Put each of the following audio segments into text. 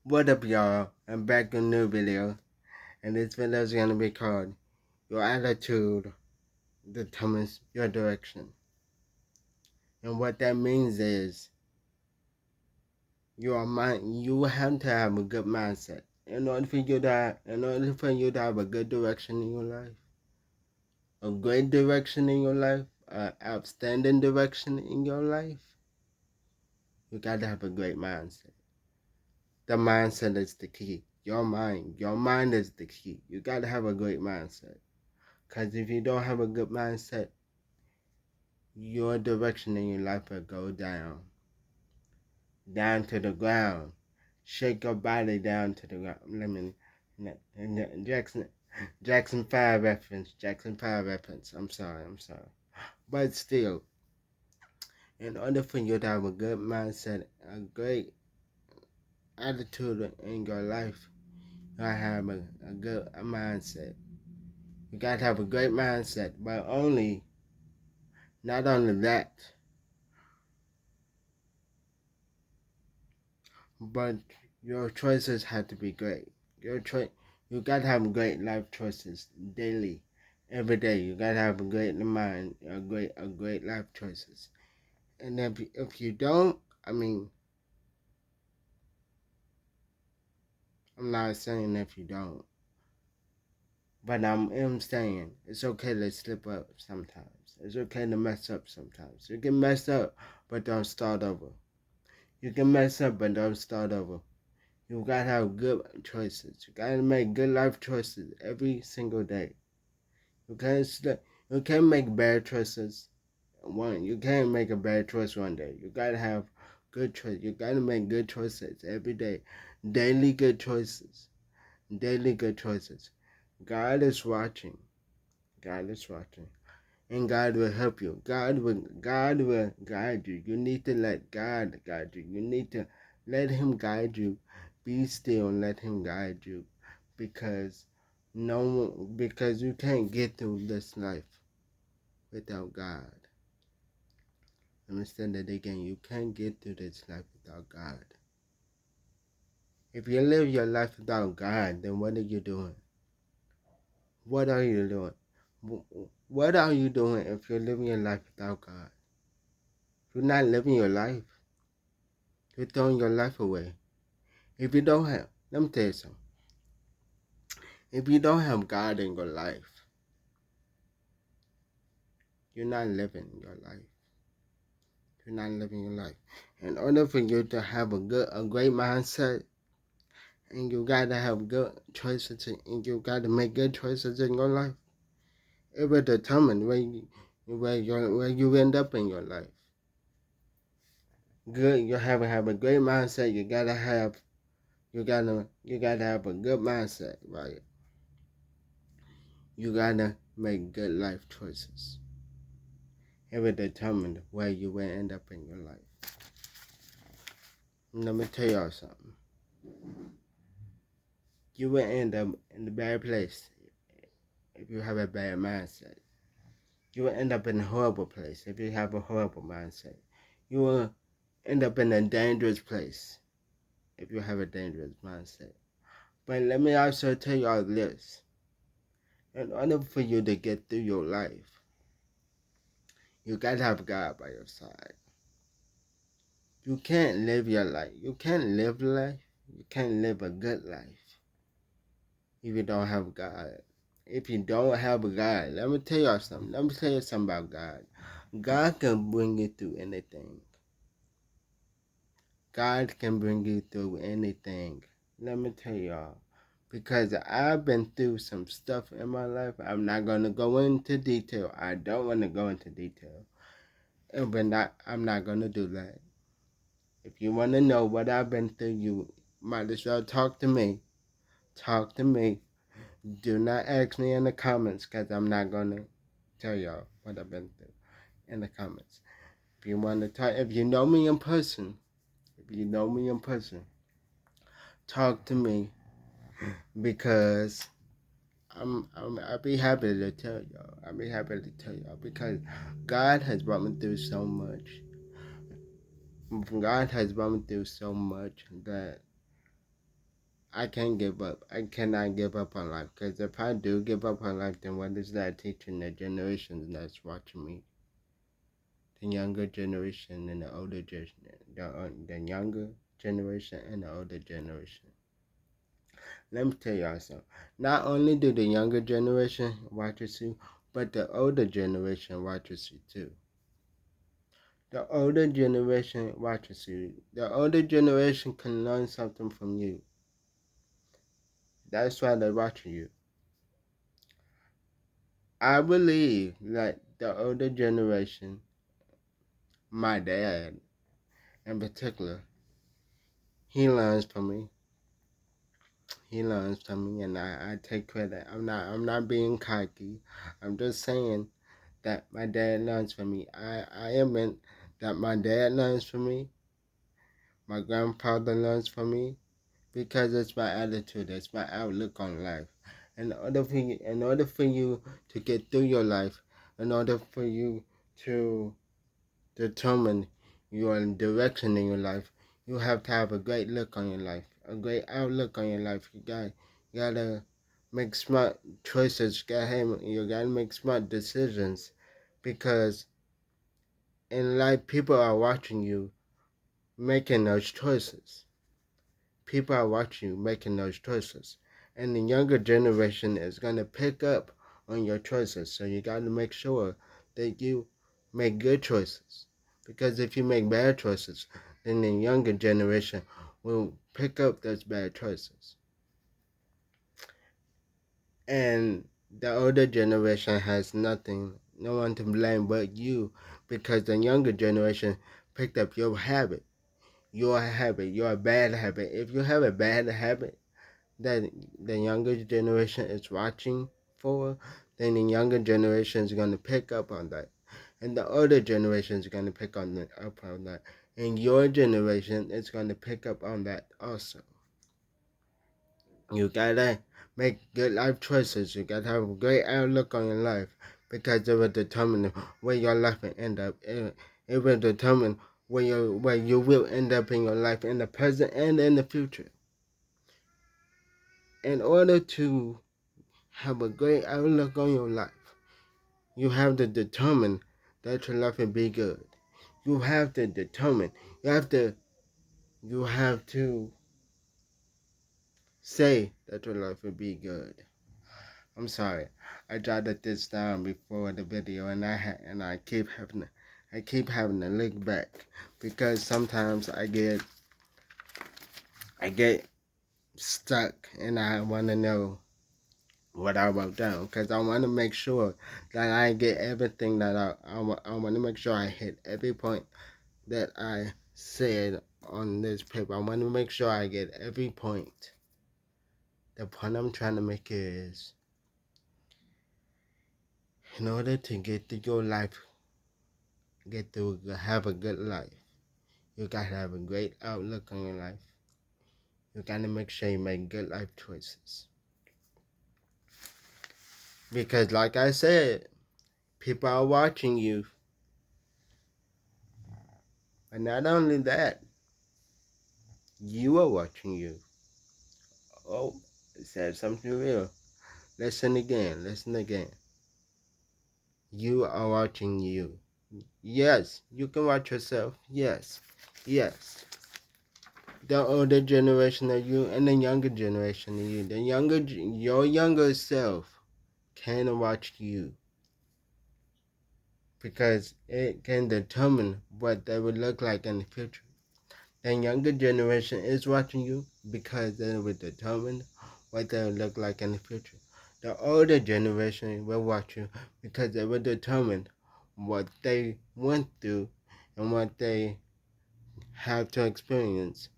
What up, y'all? I'm back with a new video, and this video is gonna be called "Your Attitude Determines Your Direction." And what that means is you have to have a good mindset in order for you to have a good direction in your life, a great direction in your life, an outstanding direction in your life. You gotta have a great mindset. The mindset is the key. Your mind is the key. You gotta have a great mindset. Because if you don't have a good mindset, your direction in your life will go down to the ground. Shake your body down to the ground. Jackson 5 reference. Jackson 5 reference. I'm sorry. But still, in order for you to have a good mindset, a great attitude in your life, you gotta have a good mindset. You gotta have a great mindset, but not only that, but your choices have to be great. You gotta have great life choices daily, every day. You gotta have a great mind, a great life choices. And if you don't, I mean, I'm not saying if you don't, but I'm saying it's okay to slip up sometimes. It's okay to mess up sometimes. You can mess up, but don't start over. You can mess up, but don't start over. You gotta have good choices. You gotta make good life choices every single day. You can't make bad choices. You can't make a bad choice one day. You gotta have good choice. You gotta make good choices every day. Daily good choices. Daily good choices. God is watching. God is watching. And God will help you. God will guide you. You need to let God guide you. You need to let Him guide you. Be still and let Him guide you. Because because you can't get through this life without God. Understand that again. You can't get through this life without God. If you live your life without God, then what are you doing? What are you doing? What are you doing if you're living your life without God? You're not living your life. You're throwing your life away. If you don't have, let me tell you something. If you don't have God in your life, you're not living your life. You're not living your life. In order for you to have a great mindset, and you gotta have good choices, and you gotta make good choices in your life, it will determine where you end up in your life. Good, you have a great mindset. You gotta have a good mindset, right? You gotta make good life choices. It will determine where you will end up in your life. Let me tell y'all something. You will end up in a bad place if you have a bad mindset. You will end up in a horrible place if you have a horrible mindset. You will end up in a dangerous place if you have a dangerous mindset. But let me also tell y'all this. In order for you to get through your life, you gotta have God by your side. You can't live your life. You can't live life. You can't live a good life if you don't have God. If you don't have God, let me tell y'all something. Let me tell you something about God. God can bring you through anything. God can bring you through anything. Let me tell y'all. Because I've been through some stuff in my life. I'm not going to go into detail. I don't want to go into detail. I'm not going to do that. If you want to know what I've been through, you might as well talk to me. Talk to me. Do not ask me in the comments because I'm not going to tell y'all what I've been through in the comments. If you want to talk, if you know me in person, talk to me because I'll be happy to tell y'all. I'll be happy to tell y'all because God has brought me through so much. God has brought me through so much that I can't give up. I cannot give up on life. Because if I do give up on life, then what is that teaching the generations that's watching me? The younger generation and the older generation. The younger generation and the older generation. Let me tell y'all something. Not only do the younger generation watches you, but the older generation watches you too. The older generation watches you. The older generation can learn something from you. That's why they're watching you. I believe that the older generation, my dad in particular, he learns from me. He learns from me, and I take credit. I'm not being cocky. I'm just saying that my dad learns from me. I admit that my dad learns from me. My grandfather learns from me because it's my attitude. It's my outlook on life. In order for you to get through your life, in order for you to determine your direction in your life, you have to have a great look on your life, a great outlook on your life. You gotta make smart choices. You gotta make smart decisions, because in life people are watching you making those choices. People are watching you making those choices, and the younger generation is gonna pick up on your choices. So you gotta make sure that you make good choices. Because if you make bad choices, then the younger generation will pick up those bad choices. And the older generation has no one to blame but you, because the younger generation picked up your habit, your bad habit. If you have a bad habit that the younger generation is watching for, then the younger generation is going to pick up on that. And the older generation is going to up on that. And your generation is going to pick up on that also. You gotta make good life choices. You gotta have a great outlook on your life, because it will determine where your life will end up. It will determine where you will end up in your life, in the present and in the future. In order to have a great outlook on your life, you have to determine that your life will be good. You have to determine. You have to say that your life will be good. I'm sorry. I jotted this down before the video, and I keep having to look back, because sometimes I get stuck, and I want to know what I wrote down, because I want to make sure that I get everything that I want to make sure I hit every point that I said on this paper. I want to make sure I get every point. The point I'm trying to make is, in order to get through your life, have a good life, you gotta have a great outlook on your life. You gotta make sure you make good life choices. Because, like I said, people are watching you. And not only that, you are watching you. Oh, it said something real. Listen again. Listen again. You are watching you. Yes, you can watch yourself. Yes. Yes. The older generation of you and the younger generation of you. Your younger self can watch you, because it can determine what they would look like in the future. The younger generation is watching you because they will determine what they will look like in the future. The older generation will watch you because they will determine what they went through and what they have to experience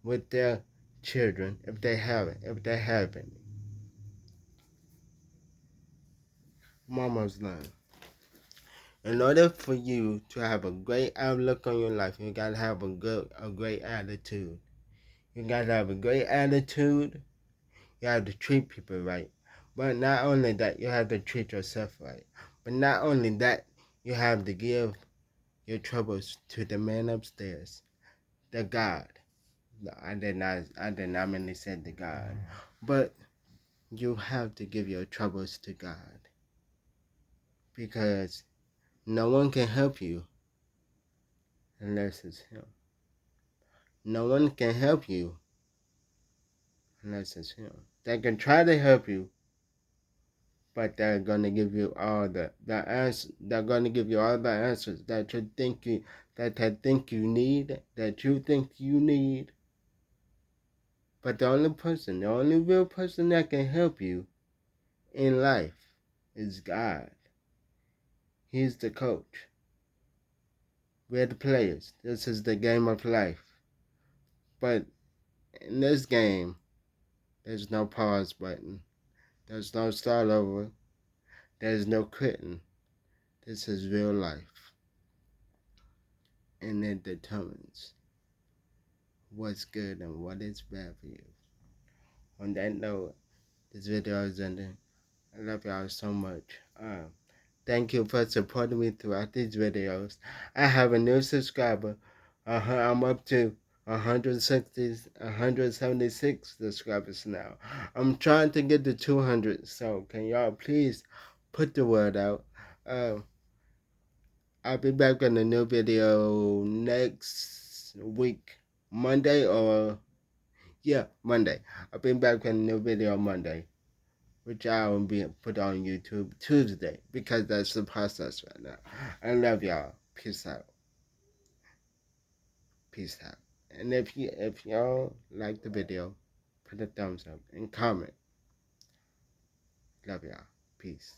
with their children, if they have it, if they have any. Mama's learn. In order for you to have a great outlook on your life, you gotta have a great attitude. You gotta have a great attitude. You have to treat people right. But not only that, you have to treat yourself right. But not only that, you have to give your troubles to the man upstairs, the God. I did not mean to say to God. But you have to give your troubles to God. Because no one can help you unless it's Him. No one can help you unless it's Him. They can try to help you, but they're gonna give you all the answers. They're gonna give you all the answers that you think you need. But the only real person that can help you in life is God. He's the coach. We're the players. This is the game of life. But in this game, there's no pause button. There's no start over. There's no quitting. This is real life. And it determines what's good and what is bad for you. On that note, this video is ending. I love y'all so much. Thank you for supporting me throughout these videos. I have a new subscriber. I'm up to 176 subscribers now. I'm trying to get to 200, so can y'all please put the word out. I'll be back with a new video next week, Monday Monday. I'll be back with a new video Monday, which I will be put on YouTube Tuesday, because that's the process right now. I love y'all. Peace out. Peace out. And if y'all like the video, put a thumbs up and comment. Love y'all. Peace.